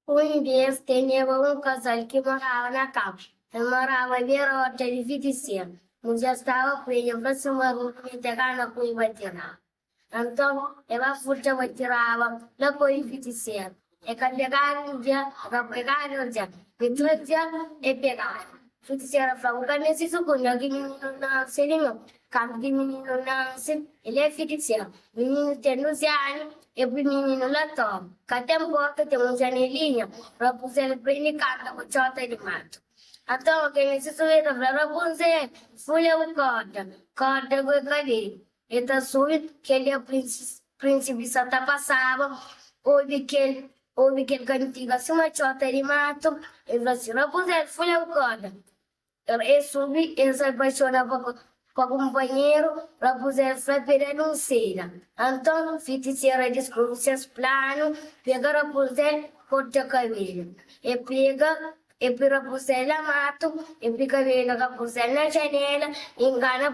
Um dia tinha um casal que morava na casa. Ele morava virou de feiticeiro. Um dia estava preso, para cima do pegar na cuiva tirar. Então, ela furta vai tirava na cuiva feiticeiro. E quando pegaram um dia, pegaram um dia, e outro dia, e pegaram. Feiticeiro falou, quando esse sucunho, que menino não seria quando que menino nasce, ele é feiticeiro. Menino tem 12 anos, e o menino lá toma. Cada porta tem uma janelinha, para você prender cada cochota de mato. Então, quem se sujeita para Rapunzel, folha o corda com cadê. Então, sube que ele é o príncipe Santa passava, ouve que ele cantiga assim uma chota de mato, e falou assim, Rapunzel, folha o corda. Ele sube, ele se apaixona por o companheiro, Rapunzel foi perdendo um cera. Então, feiticeira descobre seus planos, pega Rapunzel, corta o cabelo. E pega, e pega Rapunzel na mato, e pega a Rapunzel na janela, engana o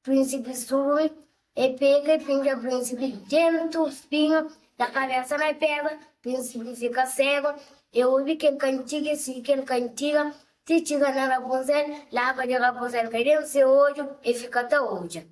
príncipe sube, e pega e pinga o príncipe dentro do espinho, da cabeça na pedra, o príncipe fica cego, e ouve que ele cantiga, assim que ele cantiga, se chega na Rapunzel, lava de Rapunzel, caiu o seu olho e fica até hoje.